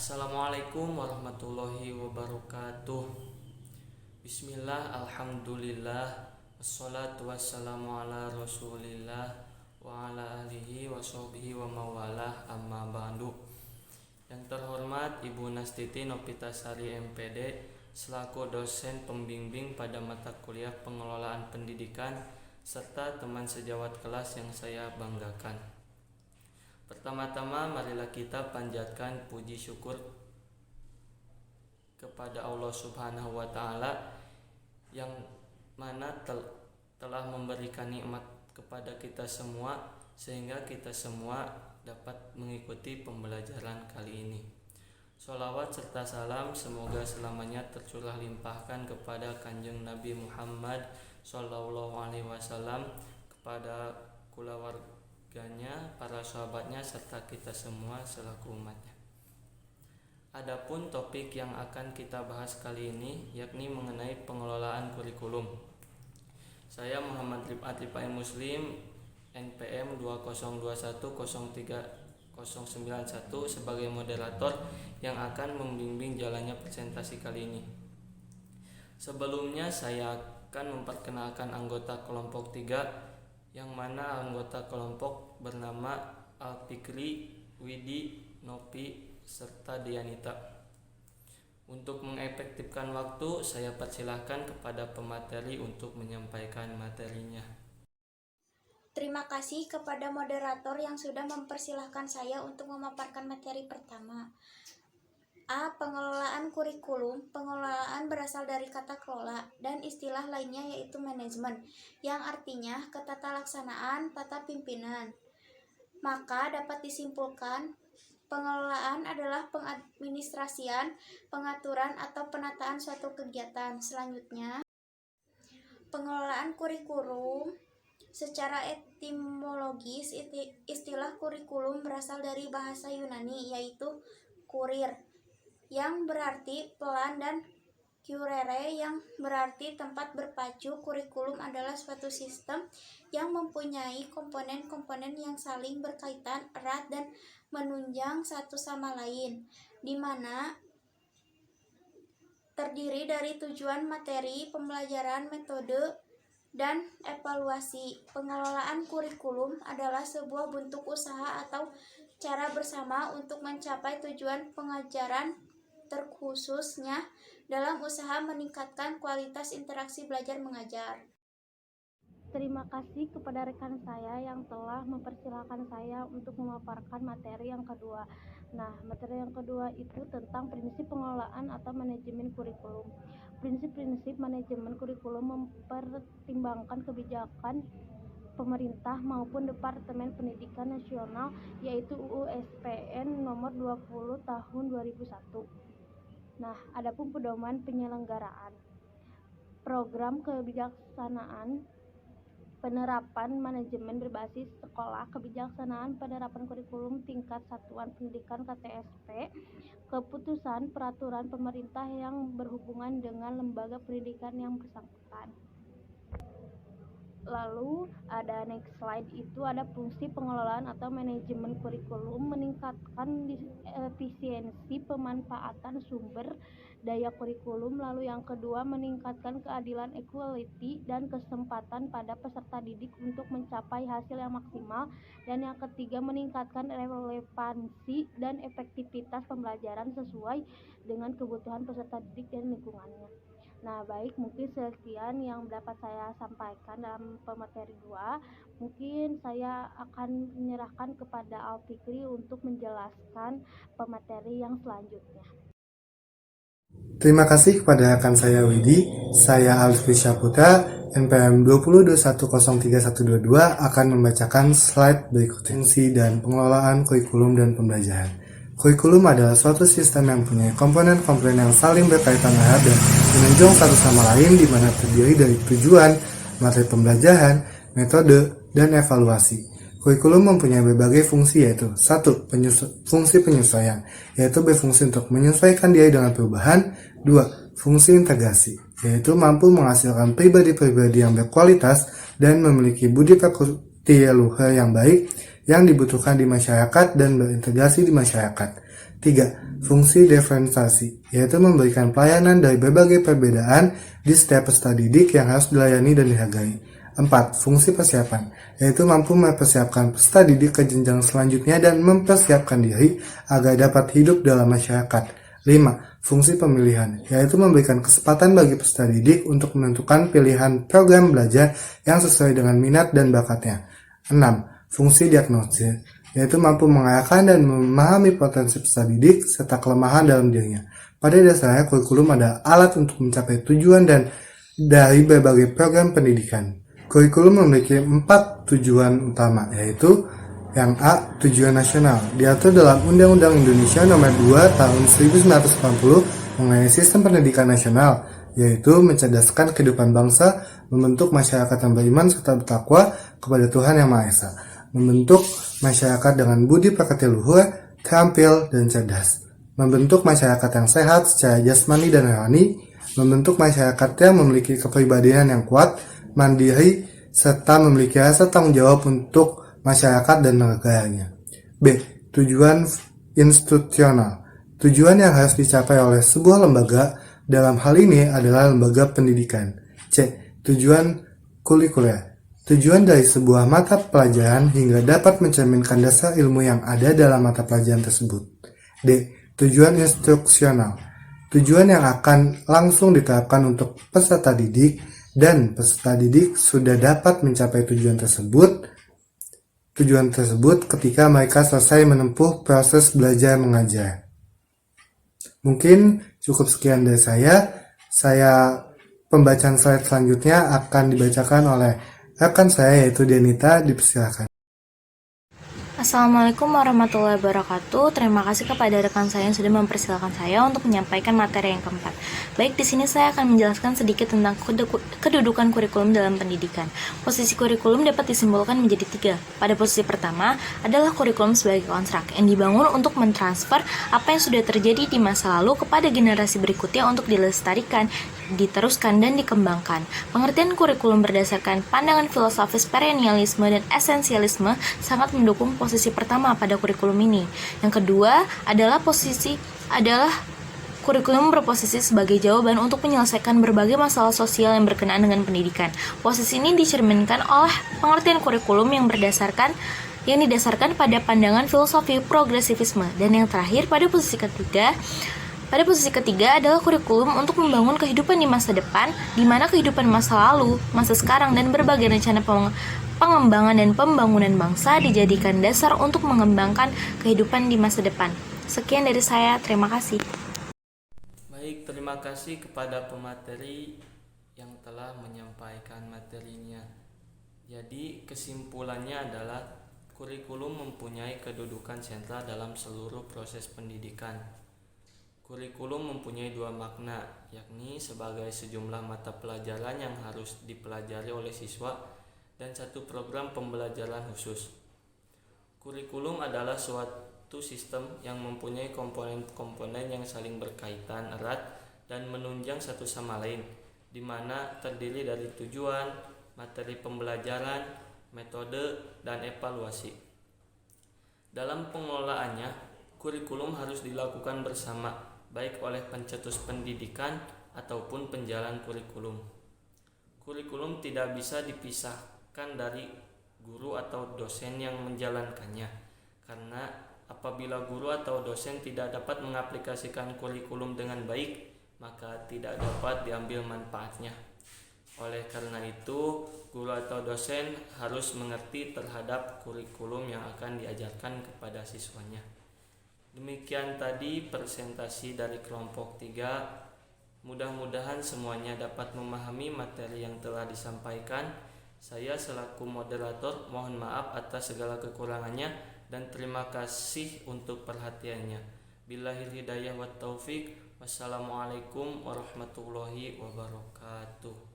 Assalamualaikum warahmatullahi wabarakatuh. Bismillah, alhamdulillah, wassalatu wassalamu ala rasulillah wa ala alihi wa sahbihi wa mawalah, amma ba'du. Yang terhormat Ibu Nastiti Nopitasari MPD selaku dosen pembimbing pada mata kuliah pengelolaan pendidikan serta teman sejawat kelas yang saya banggakan. Pertama-tama marilah kita panjatkan puji syukur kepada Allah Subhanahu wa Ta'ala yang mana telah memberikan nikmat kepada kita semua sehingga kita semua dapat mengikuti pembelajaran kali ini. Sholawat serta salam semoga selamanya tercurah limpahkan kepada Kanjeng Nabi Muhammad Sallallahu Alaihi Wasallam, kepada keluarganya, para sahabatnya, serta kita semua selaku umatnya. Adapun topik yang akan kita bahas kali ini yakni mengenai pengelolaan kurikulum. Saya Muhammad Rifat Rifai Muslim NPM 2021030091 sebagai moderator yang akan membimbing jalannya presentasi kali ini. Sebelumnya saya akan memperkenalkan anggota kelompok 3, yang mana anggota kelompok bernama Al-Fikri, Widi, Nopi, serta Dianita. Untuk mengefektifkan waktu, saya persilahkan kepada pemateri untuk menyampaikan materinya. Terima kasih kepada moderator yang sudah mempersilahkan saya untuk memaparkan materi pertama. A. Pengelolaan kurikulum. Pengelolaan berasal dari kata kelola dan istilah lainnya yaitu manajemen, yang artinya ketatalaksanaan, tata pimpinan. Maka dapat disimpulkan, pengelolaan adalah pengadministrasian, pengaturan atau penataan suatu kegiatan. Selanjutnya, pengelolaan kurikulum. Secara etimologis, istilah kurikulum berasal dari bahasa Yunani yaitu kurir, yang berarti pelan, dan curere yang berarti tempat berpacu. Kurikulum adalah suatu sistem yang mempunyai komponen-komponen yang saling berkaitan erat dan menunjang satu sama lain, di mana terdiri dari tujuan materi pembelajaran, metode, dan evaluasi. Pengelolaan kurikulum adalah sebuah bentuk usaha atau cara bersama untuk mencapai tujuan pengajaran, terkhususnya dalam usaha meningkatkan kualitas interaksi belajar mengajar. Terima kasih kepada rekan saya yang telah mempersilahkan saya untuk memaparkan materi yang kedua. Nah, materi yang kedua itu tentang prinsip pengelolaan atau manajemen kurikulum. Prinsip-prinsip manajemen kurikulum mempertimbangkan kebijakan pemerintah maupun Departemen Pendidikan Nasional, yaitu UU SPN nomor 20 tahun 2001. Nah, adapun pedoman penyelenggaraan program kebijaksanaan penerapan manajemen berbasis sekolah, kebijaksanaan penerapan kurikulum tingkat satuan pendidikan KTSP, keputusan peraturan pemerintah yang berhubungan dengan lembaga pendidikan yang bersangkutan. Lalu ada next slide, itu ada fungsi pengelolaan atau manajemen kurikulum meningkatkan efisiensi pemanfaatan sumber daya kurikulum. Lalu yang kedua, meningkatkan keadilan, equality, dan kesempatan pada peserta didik untuk mencapai hasil yang maksimal. Dan yang ketiga, meningkatkan relevansi dan efektivitas pembelajaran sesuai dengan kebutuhan peserta didik dan lingkungannya. Nah, baik, mungkin sekian yang dapat saya sampaikan dalam pemateri 2. Mungkin saya akan menyerahkan kepada Al-Fikri untuk menjelaskan pemateri yang selanjutnya. Terima kasih kepada rekan saya Widi. Saya Alfi Syaputra, NPM 2021031122 akan membacakan slide berikut. Fungsi dan pengelolaan kurikulum dan pembelajaran. Kurikulum adalah suatu sistem yang punya komponen-komponen yang saling berkaitan erat dan menunjang satu sama lain, di mana terdiri dari tujuan, materi pembelajaran, metode, dan evaluasi. Kurikulum mempunyai berbagai fungsi, yaitu 1. Fungsi penyesuaian, yaitu berfungsi untuk menyesuaikan diri dengan perubahan. 2. Fungsi integrasi, yaitu mampu menghasilkan pribadi-pribadi yang berkualitas dan memiliki budi pekerti luhur yang baik yang dibutuhkan di masyarakat dan berintegrasi di masyarakat. 3. Fungsi diferensiasi, yaitu memberikan pelayanan dari berbagai perbedaan di setiap peserta didik yang harus dilayani dan dihargai. 4. Fungsi persiapan, yaitu mampu mempersiapkan peserta didik ke jenjang selanjutnya dan mempersiapkan diri agar dapat hidup dalam masyarakat. 5. Fungsi pemilihan, yaitu memberikan kesempatan bagi peserta didik untuk menentukan pilihan program belajar yang sesuai dengan minat dan bakatnya. 6. Fungsi diagnosis, yaitu mampu mengarahkan dan memahami potensi peserta didik serta kelemahan dalam dirinya. Pada dasarnya, kurikulum adalah alat untuk mencapai tujuan dan dari berbagai program pendidikan. Kurikulum memiliki 4 tujuan utama, yaitu yang A. Tujuan nasional, diatur dalam Undang-Undang Indonesia Nomor 2 Tahun 1980 mengenai Sistem Pendidikan Nasional, yaitu mencerdaskan kehidupan bangsa, membentuk masyarakat yang beriman serta bertakwa kepada Tuhan Yang Maha Esa, membentuk masyarakat dengan budi pekerti luhur, terampil, dan cerdas, membentuk masyarakat yang sehat secara jasmani dan rohani, membentuk masyarakat yang memiliki kepribadian yang kuat, mandiri, serta memiliki rasa tanggung jawab untuk masyarakat dan negaranya. B. Tujuan institusional, tujuan yang harus dicapai oleh sebuah lembaga, dalam hal ini adalah lembaga pendidikan. C. Tujuan kurikuler, tujuan dari sebuah mata pelajaran hingga dapat mencerminkan dasar ilmu yang ada dalam mata pelajaran tersebut. D. Tujuan instruksional, tujuan yang akan langsung diterapkan untuk peserta didik dan peserta didik sudah dapat mencapai tujuan tersebut ketika mereka selesai menempuh proses belajar mengajar. Mungkin cukup sekian dari saya. Pembacaan slide selanjutnya akan dibacakan oleh rekan saya yaitu Denita, dipersilakan. Assalamualaikum warahmatullahi wabarakatuh. Terima kasih kepada rekan saya yang sudah mempersilahkan saya untuk menyampaikan materi yang keempat. Baik, di sini saya akan menjelaskan sedikit tentang kedudukan kurikulum dalam pendidikan. Posisi kurikulum dapat disimpulkan menjadi 3. Pada posisi pertama adalah kurikulum sebagai konstruk yang dibangun untuk mentransfer apa yang sudah terjadi di masa lalu kepada generasi berikutnya untuk dilestarikan, diteruskan, dan dikembangkan. Pengertian kurikulum berdasarkan pandangan filosofis perennialisme dan esensialisme sangat mendukung posisi pertama pada kurikulum ini. Yang kedua adalah kurikulum berposisi sebagai jawaban untuk menyelesaikan berbagai masalah sosial yang berkenaan dengan pendidikan. Posisi ini dicerminkan oleh pengertian kurikulum yang didasarkan pada pandangan filosofi progresivisme. Dan yang terakhir, pada posisi ketiga adalah kurikulum untuk membangun kehidupan di masa depan, di mana kehidupan masa lalu, masa sekarang, dan berbagai rencana pengembangan dan pembangunan bangsa dijadikan dasar untuk mengembangkan kehidupan di masa depan. Sekian dari saya, terima kasih. Baik, terima kasih kepada pemateri yang telah menyampaikan materinya. Jadi kesimpulannya adalah kurikulum mempunyai kedudukan sentral dalam seluruh proses pendidikan. Kurikulum mempunyai 2 makna, yakni sebagai sejumlah mata pelajaran yang harus dipelajari oleh siswa dan 1 program pembelajaran khusus. Kurikulum adalah suatu sistem yang mempunyai komponen-komponen yang saling berkaitan erat dan menunjang satu sama lain, di mana terdiri dari tujuan, materi pembelajaran, metode, dan evaluasi. Dalam pengelolaannya, kurikulum harus dilakukan bersama, baik oleh pencetus pendidikan ataupun penjalan kurikulum. Kurikulum tidak bisa dipisahkan dari guru atau dosen yang menjalankannya, karena apabila guru atau dosen tidak dapat mengaplikasikan kurikulum dengan baik, maka tidak dapat diambil manfaatnya. Oleh karena itu, guru atau dosen harus mengerti terhadap kurikulum yang akan diajarkan kepada siswanya. Demikian tadi presentasi dari kelompok 3. Mudah-mudahan semuanya dapat memahami materi yang telah disampaikan. Saya selaku moderator mohon maaf atas segala kekurangannya dan terima kasih untuk perhatiannya. Billahil hidayah wat taufik. Wassalamualaikum warahmatullahi wabarakatuh.